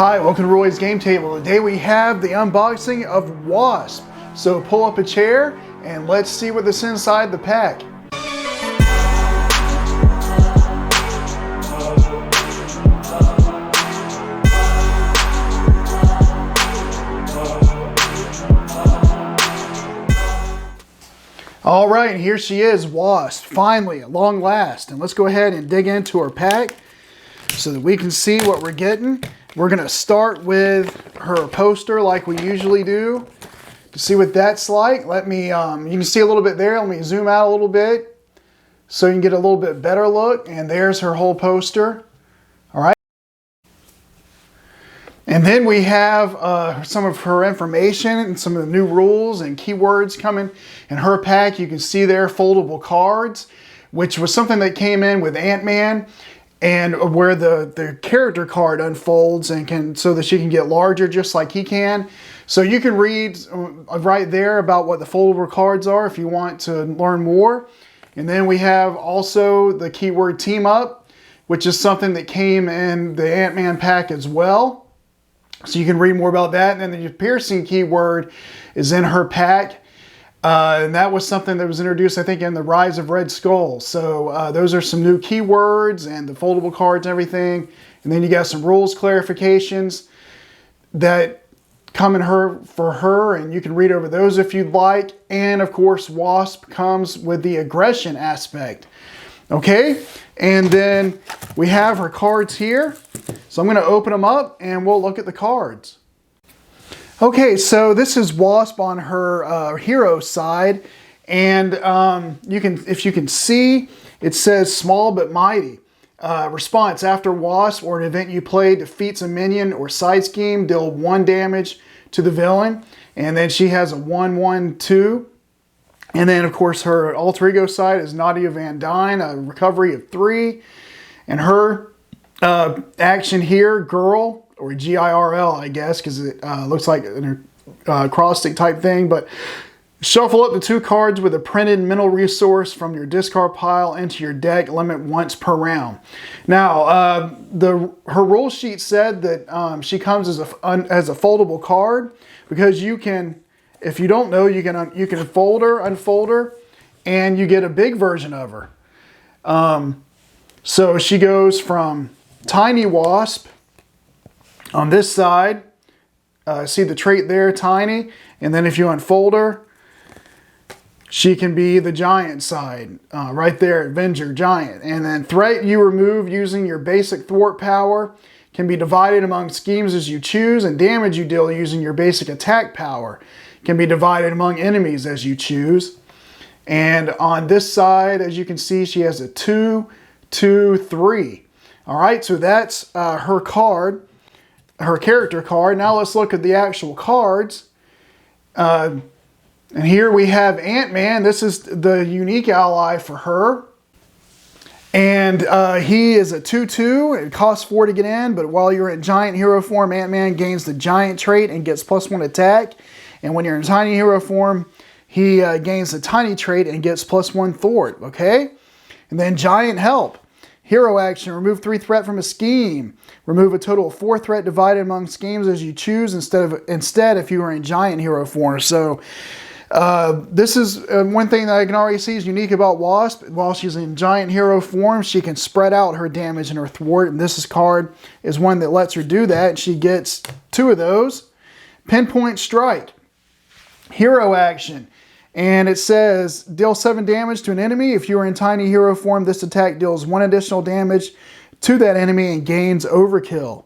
Hi, welcome to Roy's Game Table. Today we have the unboxing of Wasp. So pull up a chair and let's see what's inside the pack. All right, here she is, Wasp, finally, at long last. And let's go ahead and dig into her pack so that we can see what we're getting. We're gonna start with her poster like we usually do to see what that's like. Let me, you can see a little bit there. Let me zoom out a little bit so you can get a little bit better look. And there's her whole poster. All right. And then we have some of her information and some of the new rules and keywords coming in her pack. You can see there foldable cards, which was something that came in with Ant-Man, and where the character card unfolds and can, so that she can get larger just like he can. So you can read right there about what the foldable cards are if you want to learn more. And then we have also the keyword team up, which is something that came in the Ant-Man pack as well. So you can read more about that. And then the piercing keyword is in her pack. And that was something that was introduced, I think, in the Rise of Red Skull. So those are some new keywords and the foldable cards and everything. And then you got some rules clarifications that come in for her, and you can read over those if you'd like. And of course, Wasp comes with the aggression aspect. Okay, and then we have her cards here. So I'm going to open them up and we'll look at the cards. Okay, so this is Wasp on her hero side, and if you can see, it says small but mighty. Response: after Wasp or an event you play defeats a minion or side scheme, deal 1 damage to the villain. And then she has a 1/1/2. And then of course her alter ego side is Nadia Van Dyne, a recovery of 3. And her action here, girl, or GIRL, I guess, because it looks like a cross-stick type thing. But shuffle up the 2 cards with a printed mental resource from your discard pile into your deck, limit once per round. Now, her rule sheet said that she comes as a foldable card, because you can, if you don't know, you can fold her, unfold her, and you get a big version of her. So she goes from Tiny Wasp on this side, see the trait there, tiny, and then if you unfold her, she can be the giant side, right there, Avenger, giant. And then threat you remove using your basic thwart power can be divided among schemes as you choose, and damage you deal using your basic attack power can be divided among enemies as you choose. And on this side, as you can see, she has a 2/2/3. All right, so that's her card, her character card. Now let's look at the actual cards. And here we have Ant-Man. This is the unique ally for her. And he is a 2/2. It costs 4 to get in, but while you're in giant hero form, Ant-Man gains the giant trait and gets +1 attack. And when you're in tiny hero form, he gains the tiny trait and gets +1 thwart, okay? And then giant help. Hero action: remove 3 threat from a scheme. Remove a total of 4 threat divided among schemes as you choose, instead if you are in giant hero form. So this is one thing that I can already see is unique about Wasp. While she's in giant hero form, she can spread out her damage and her thwart, and this card is one that lets her do that. She gets 2 of those. Pinpoint strike. Hero action. And it says, deal 7 damage to an enemy. If you are in tiny hero form, this attack deals 1 additional damage to that enemy and gains overkill.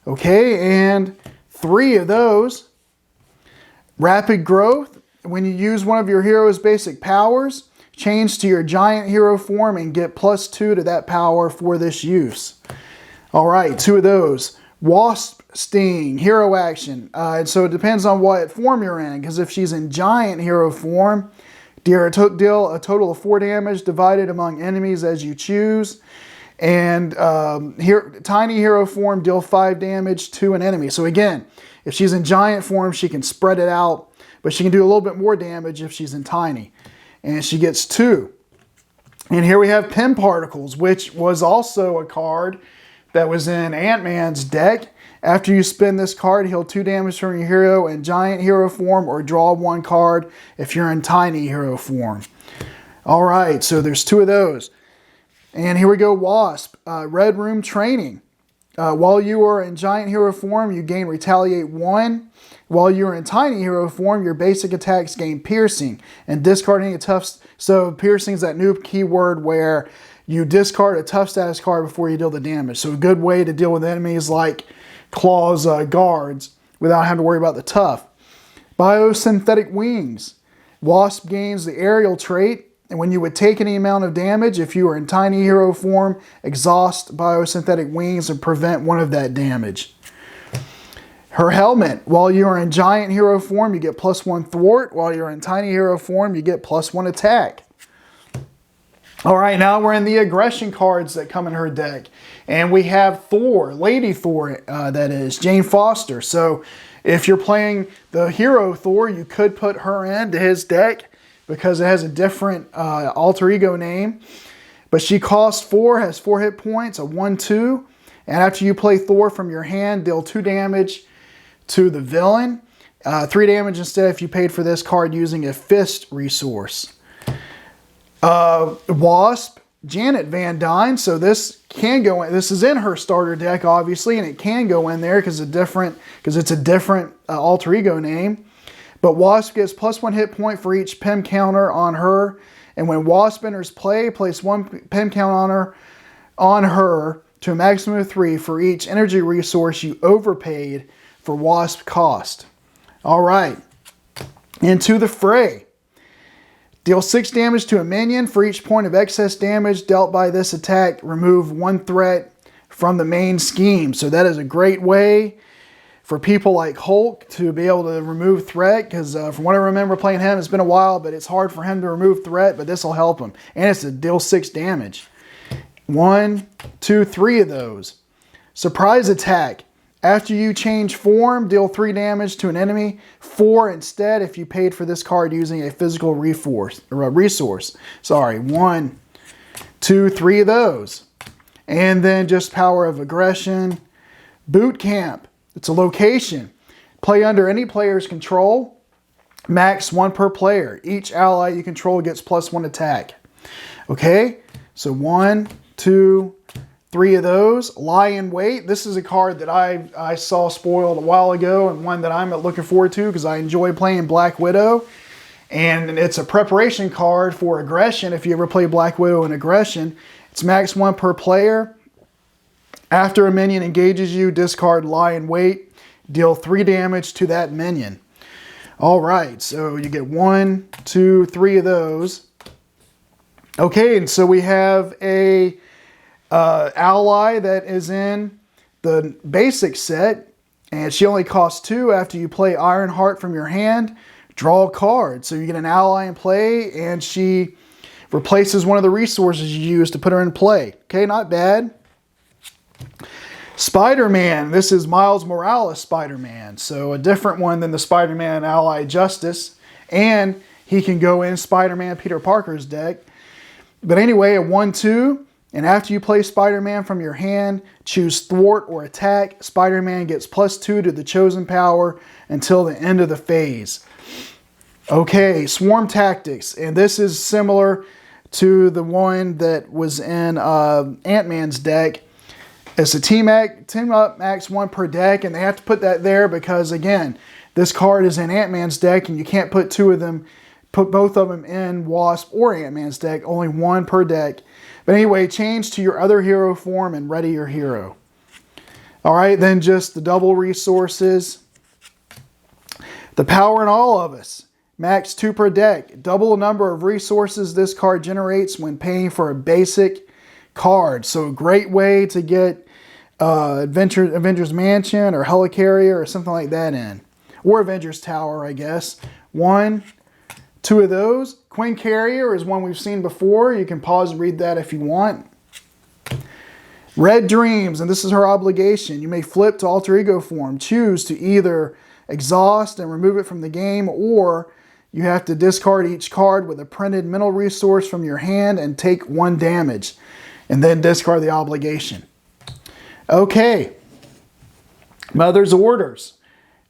Okay, and 3 of those. Rapid growth. When you use one of your hero's basic powers, change to your giant hero form and get +2 to that power for this use. All right, 2 of those. Wasp Sting, hero action. And so it depends on what form you're in, because if she's in giant hero form, deal a total of 4 damage divided among enemies as you choose. And tiny hero form, deal 5 damage to an enemy. So again, if she's in giant form, she can spread it out, but she can do a little bit more damage if she's in tiny. And she gets 2. And here we have Pin Particles, which was also a card that was in Ant-Man's deck. After you spin this card, heal 2 damage from your hero in giant hero form, or draw 1 card if you're in tiny hero form. All right, so there's 2 of those. And here we go, Wasp. Red Room Training. While you are in giant hero form, you gain Retaliate 1. While you are in tiny hero form, your basic attacks gain Piercing. And discarding a tough... So Piercing is that new keyword where you discard a tough status card before you deal the damage. So a good way to deal with enemies like Claw's guards without having to worry about the tough. Biosynthetic Wings. Wasp gains the aerial trait, and when you would take any amount of damage, if you are in tiny hero form, exhaust Biosynthetic Wings and prevent 1 of that damage. Her helmet. While you are in giant hero form, you get +1 thwart. While you're in tiny hero form, you get +1 attack. All right, now we're in the aggression cards that come in her deck. And we have Thor, Lady Thor, that is, Jane Foster. So if you're playing the hero Thor, you could put her into his deck because it has a different alter ego name. But she costs 4, has 4 hit points, a 1/2. And after you play Thor from your hand, deal 2 damage to the villain. 3 damage instead if you paid for this card using a fist resource. Wasp, Janet Van Dyne. So this can go in. This is in her starter deck, obviously, and it can go in there because it's a different alter ego name. But Wasp gets +1 hit point for each PEM counter on her, and when Wasp enters play, place 1 PEM count on her to a maximum of 3 for each energy resource you overpaid for Wasp cost. All right, into the fray. Deal 6 damage to a minion. For each point of excess damage dealt by this attack, remove 1 threat from the main scheme. So that is a great way for people like Hulk to be able to remove threat, because from what I remember playing him, it's been a while, but it's hard for him to remove threat, but this will help him. And it's to deal 6 damage. 1, 2, 3 of those. Surprise attack. After you change form, deal 3 damage to an enemy. 4 instead if you paid for this card using a physical resource. Sorry, 1, 2, 3 of those. And then just Power of Aggression. Boot Camp. It's a location. Play under any player's control. Max 1 per player. Each ally you control gets +1 attack. Okay, so 1, 2, 3 of those. Lie in Wait. This is a card that I saw spoiled a while ago, and one that I'm looking forward to because I enjoy playing Black Widow. And it's a preparation card for aggression. If you ever play Black Widow in aggression, it's max 1 per player. After a minion engages you, discard Lie in Wait. Deal 3 damage to that minion. All right, so you get 1, 2, 3 of those. Okay, and so we have a ally that is in the basic set, and she only costs 2. After you play Ironheart from your hand, draw a card. So you get an ally in play, and she replaces one of the resources you use to put her in play. Okay, not bad. Spider-Man. This is Miles Morales Spider-Man, so a different one than the Spider-Man Ally Justice, and he can go in Spider-Man Peter Parker's deck. But anyway, a 1/2. And after you play Spider-Man from your hand, choose Thwart or Attack. Spider-Man gets +2 to the chosen power until the end of the phase. Okay, Swarm Tactics. And this is similar to the one that was in Ant-Man's deck. It's a team up max 1 per deck, and they have to put that there because, again, this card is in Ant-Man's deck, and you can't put put both of them in Wasp or Ant-Man's deck, only 1 per deck. But anyway, change to your other hero form and ready your hero. All right, then just the double resources. The Power in All of Us. Max 2 per deck. Double the number of resources this card generates when paying for a basic card. So a great way to get Avengers Mansion or Helicarrier or something like that in. Or Avengers Tower, I guess. 1, 2 of those. Queen Carrier is one we've seen before. You can pause and read that if you want. Red Dreams, and this is her obligation. You may flip to alter ego form. Choose to either exhaust and remove it from the game, or you have to discard each card with a printed mental resource from your hand and take 1 damage, and then discard the obligation. Okay. Mother's Orders.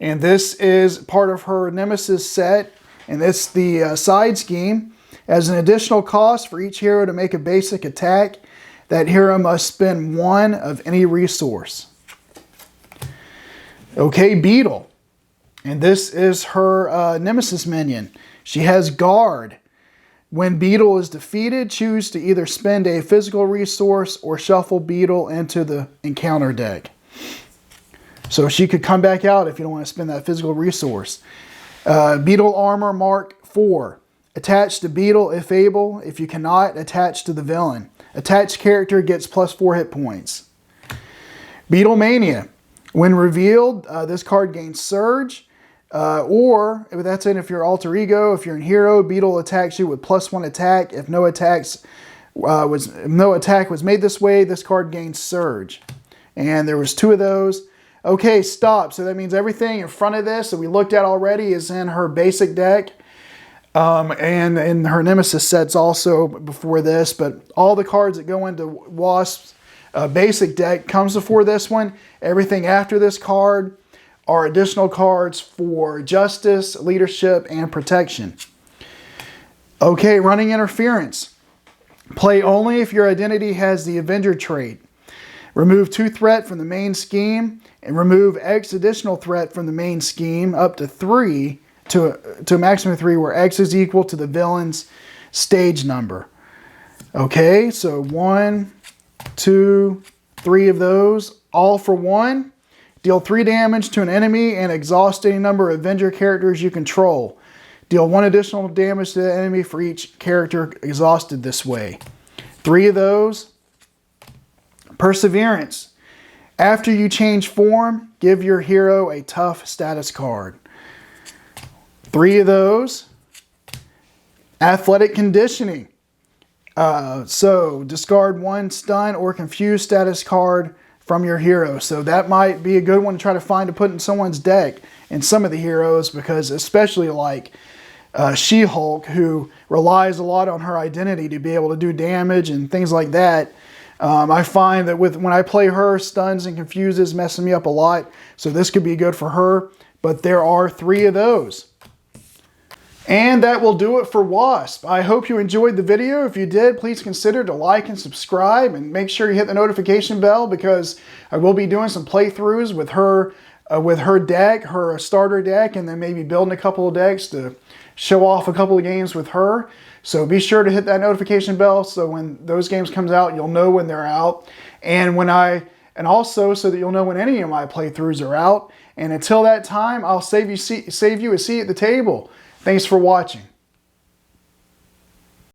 And this is part of her Nemesis set. And it's the side scheme. As an additional cost for each hero to make a basic attack, that hero must spend one of any resource. Okay, Beetle. And this is her Nemesis minion. She has Guard. When Beetle is defeated, choose to either spend a physical resource or shuffle Beetle into the encounter deck. So she could come back out if you don't want to spend that physical resource. Beetle Armor Mark IV. Attach to Beetle if able. If you cannot, attach to the villain. Attached character gets +4 hit points. Beetle Mania. When revealed, this card gains Surge. Or, that's it if you're alter ego. If you're in hero, Beetle attacks you with +1 attack. If no attack was made this way, this card gains Surge. And there was 2 of those. Okay, stop. So that means everything in front of this that we looked at already is in her basic deck. And in her Nemesis sets also before this. But all the cards that go into Wasp's basic deck comes before this one. Everything after this card are additional cards for Justice, Leadership, and Protection. Okay, Running Interference. Play only if your identity has the Avenger trait. Remove 2 threat from the main scheme, and remove X additional threat from the main scheme up to 3, to a maximum of 3, where X is equal to the villain's stage number. Okay, so 1, 2, 3 of those, all for 1. Deal 3 damage to an enemy and exhaust any number of Avenger characters you control. Deal 1 additional damage to the enemy for each character exhausted this way. 3 of those. Perseverance. After you change form, give your hero a tough status card. 3 of those. Athletic Conditioning. So discard 1 stun or confused status card from your hero. So that might be a good one to try to find to put in someone's deck in some of the heroes, because especially like She-Hulk, who relies a lot on her identity to be able to do damage and things like that. I find that when I play her, stuns and confuses messing me up a lot. So this could be good for her. But there are 3 of those. And that will do it for Wasp. I hope you enjoyed the video. If you did, please consider to like and subscribe, and make sure you hit the notification bell, because I will be doing some playthroughs with her deck, her starter deck, and then maybe building a couple of decks to show off a couple of games with her. So be sure to hit that notification bell so when those games comes out, you'll know when they're out, and also so that you'll know when any of my playthroughs are out. And until that time, I'll save you a seat at the table. Thanks for watching.